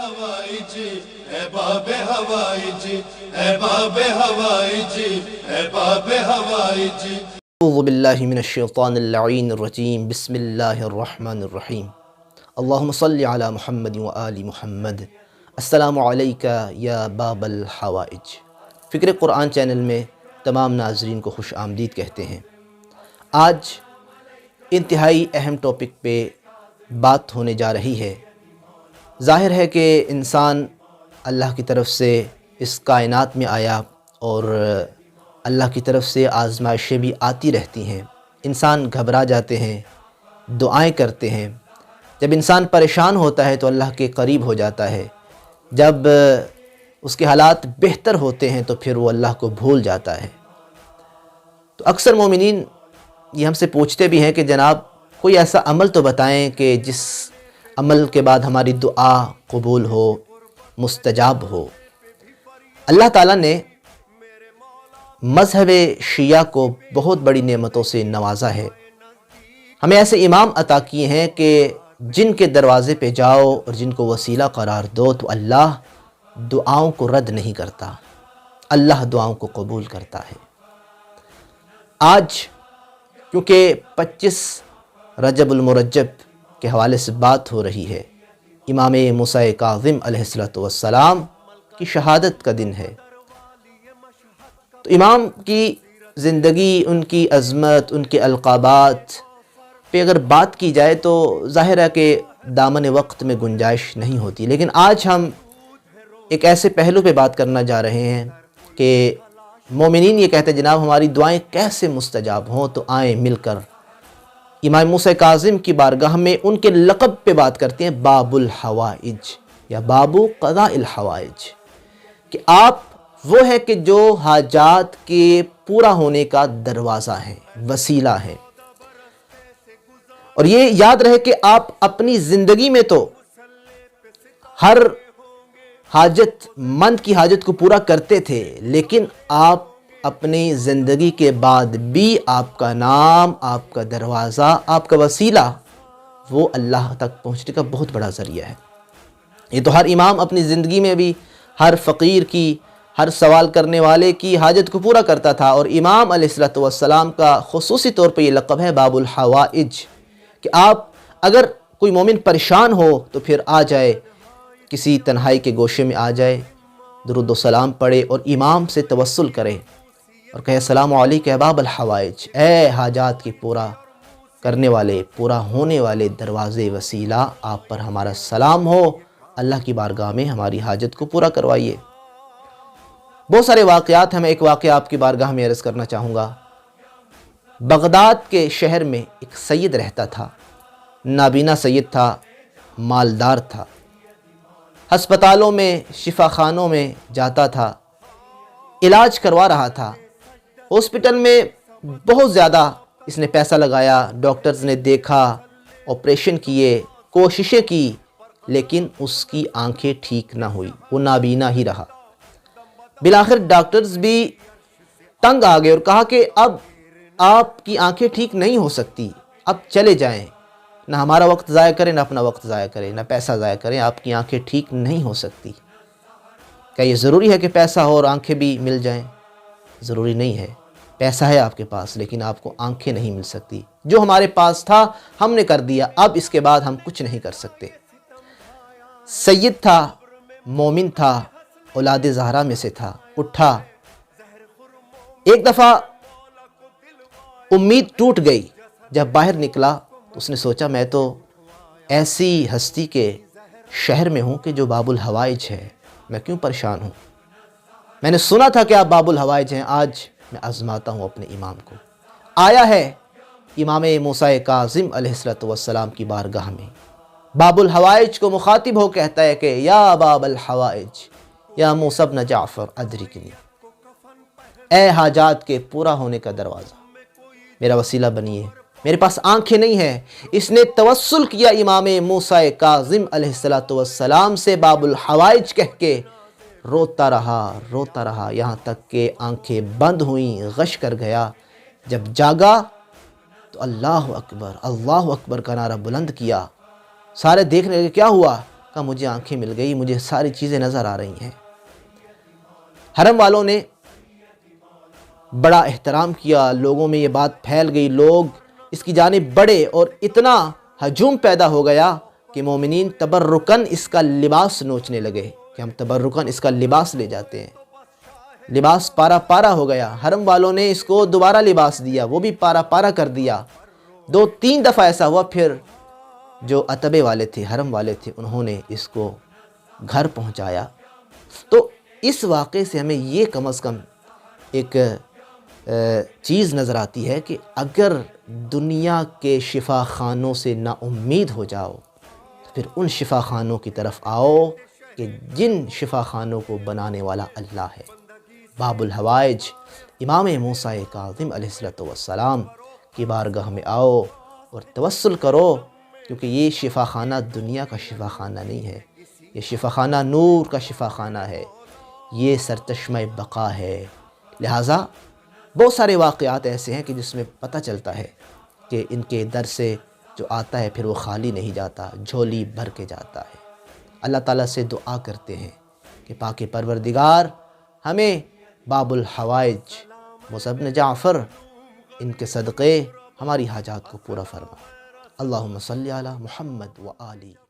حوائج اے باب حوائج اے باب حوائج اے باب حوائج۔ اعوذ باللہ من الشیطان اللعین الرجیم، بسم اللہ الرحمن الرحیم۔ اللہم صلی علی محمد و آل محمد۔ السلام علیکہ یا باب الحوائج۔ فکر قرآن چینل میں تمام ناظرین کو خوش آمدید کہتے ہیں۔ آج انتہائی اہم ٹاپک پہ بات ہونے جا رہی ہے۔ ظاہر ہے کہ انسان اللہ کی طرف سے اس کائنات میں آیا اور اللہ کی طرف سے آزمائشیں بھی آتی رہتی ہیں۔ انسان گھبرا جاتے ہیں، دعائیں کرتے ہیں۔ جب انسان پریشان ہوتا ہے تو اللہ کے قریب ہو جاتا ہے۔ جب اس کے حالات بہتر ہوتے ہیں تو پھر وہ اللہ کو بھول جاتا ہے۔ تو اکثر مومنین یہ ہم سے پوچھتے بھی ہیں کہ جناب کوئی ایسا عمل تو بتائیں کہ جس عمل کے بعد ہماری دعا قبول ہو، مستجاب ہو۔ اللہ تعالیٰ نے مذہب شیعہ کو بہت بڑی نعمتوں سے نوازا ہے۔ ہمیں ایسے امام عطا کیے ہیں کہ جن کے دروازے پہ جاؤ اور جن کو وسیلہ قرار دو تو اللہ دعاؤں کو رد نہیں کرتا، اللہ دعاؤں کو قبول کرتا ہے۔ آج کیونکہ 25 رجب المرجب کے حوالے سے بات ہو رہی ہے، امام موسیٰ کاظم علیہ السلام کی شہادت کا دن ہے۔ تو امام کی زندگی، ان کی عظمت، ان کے القابات پہ اگر بات کی جائے تو ظاہر ہے کہ دامن وقت میں گنجائش نہیں ہوتی، لیکن آج ہم ایک ایسے پہلو پہ بات کرنا جا رہے ہیں کہ مومنین یہ کہتے ہیں جناب ہماری دعائیں کیسے مستجاب ہوں، تو آئیں مل کر امام موسیٰ کاظم کی بارگاہ میں ان کے لقب پہ بات کرتے ہیں، باب الحوائج یا بابو قضاء الحوائج، کہ آپ وہ ہے کہ جو حاجات کے پورا ہونے کا دروازہ ہے، وسیلہ ہے۔ اور یہ یاد رہے کہ آپ اپنی زندگی میں تو ہر حاجت مند کی حاجت کو پورا کرتے تھے، لیکن آپ اپنی زندگی کے بعد بھی آپ کا نام، آپ کا دروازہ، آپ کا وسیلہ وہ اللہ تک پہنچنے کا بہت بڑا ذریعہ ہے۔ یہ تو ہر امام اپنی زندگی میں بھی ہر فقیر کی، ہر سوال کرنے والے کی حاجت کو پورا کرتا تھا، اور امام علیہ السلام کا خصوصی طور پہ یہ لقب ہے باب الحوائج، کہ آپ اگر کوئی مومن پریشان ہو تو پھر آ جائے، کسی تنہائی کے گوشے میں آ جائے، درود و سلام پڑھے اور امام سے توسل کرے اور کہے السلام علیکم یا باب الحوائج، اے حاجات کی پورا کرنے والے، پورا ہونے والے دروازے وسیلہ، آپ پر ہمارا سلام ہو، اللہ کی بارگاہ میں ہماری حاجت کو پورا کروائیے۔ بہت سارے واقعات ہیں، میں ایک واقعہ آپ کی بارگاہ میں عرض کرنا چاہوں گا۔ بغداد کے شہر میں ایک سید رہتا تھا، نابینا سید تھا، مالدار تھا، ہسپتالوں میں، شفا خانوں میں جاتا تھا، علاج کروا رہا تھا۔ ہاسپٹل میں بہت زیادہ اس نے پیسہ لگایا، ڈاکٹرز نے دیکھا، آپریشن کیے، کوششیں کی، لیکن اس کی آنکھیں ٹھیک نہ ہوئی، وہ نابینا ہی رہا۔ بالآخر ڈاکٹرز بھی تنگ آ گئے اور کہا کہ اب آپ کی آنکھیں ٹھیک نہیں ہو سکتی، اب چلے جائیں، نہ ہمارا وقت ضائع کریں، نہ اپنا وقت ضائع کریں، نہ پیسہ ضائع کریں، آپ کی آنکھیں ٹھیک نہیں ہو سکتی۔ کیا یہ ضروری ہے کہ پیسہ ہو اور آنکھیں بھی مل جائیں؟ ضروری نہیں ہے، پیسہ ہے آپ کے پاس لیکن آپ کو آنکھیں نہیں مل سکتی۔ جو ہمارے پاس تھا ہم نے کر دیا، اب اس کے بعد ہم کچھ نہیں کر سکتے۔ سید تھا، مومن تھا، اولاد زہرا میں سے تھا، اٹھا۔ ایک دفعہ امید ٹوٹ گئی، جب باہر نکلا تو اس نے سوچا میں تو ایسی ہستی کے شہر میں ہوں کہ جو باب الحوائج ہے، میں کیوں پریشان ہوں؟ میں نے سنا تھا کہ آپ باب الحوائج ہیں، آج میں آزماتا ہوں اپنے امام کو۔ آیا ہے امام موسیٰ کاظم علیہ السلام کی بارگاہ میں، باب الحوائج کو مخاطب ہو کہتا ہے کہ یا باب الحوائج یا موسیٰ بن جعفر ادرکنی، اے حاجات کے پورا ہونے کا دروازہ، میرا وسیلہ بنیے، میرے پاس آنکھیں نہیں ہیں۔ اس نے توسل کیا امام موسیٰ کاظم علیہ السلام سے، باب الحوائج کہہ کے روتا رہا یہاں تک کہ آنکھیں بند ہوئیں، غش کر گیا۔ جب جاگا تو اللہ اکبر کا نعرہ بلند کیا۔ سارے دیکھنے لگے کیا ہوا؟ کہا مجھے آنکھیں مل گئی، مجھے ساری چیزیں نظر آ رہی ہیں۔ حرم والوں نے بڑا احترام کیا، لوگوں میں یہ بات پھیل گئی، لوگ اس کی جانب بڑھے اور اتنا ہجوم پیدا ہو گیا کہ مومنین تبرکاً اس کا لباس نوچنے لگے کہ ہم تبرکاً اس کا لباس لے جاتے ہیں۔ لباس پارا پارا ہو گیا، حرم والوں نے اس کو دوبارہ لباس دیا، وہ بھی پارا پارا کر دیا۔ 2-3 دفعہ ایسا ہوا، پھر جو عتبے والے تھے، حرم والے تھے، انہوں نے اس کو گھر پہنچایا۔ تو اس واقعے سے ہمیں یہ کم از کم ایک چیز نظر آتی ہے کہ اگر دنیا کے شفا خانوں سے نا امید ہو جاؤ تو پھر ان شفا خانوں کی طرف آؤ کہ جن شفا خانوں کو بنانے والا اللہ ہے۔ باب الحوائج امام موسیٰ کاظم علیہ السلام کی بارگاہ میں آؤ اور توسل کرو، کیونکہ یہ شفا خانہ دنیا کا شفا خانہ نہیں ہے، یہ شفا خانہ نور کا شفا خانہ ہے، یہ سرچشمہ بقا ہے۔ لہٰذا بہت سارے واقعات ایسے ہیں کہ جس میں پتہ چلتا ہے کہ ان کے در سے جو آتا ہے پھر وہ خالی نہیں جاتا، جھولی بھر کے جاتا ہے۔ اللہ تعالیٰ سے دعا کرتے ہیں کہ پاک پروردگار ہمیں باب الحوائج موسیٰ بن جعفر ان کے صدقے ہماری حاجات کو پورا فرما۔ اللہم صلی علی محمد و آلہ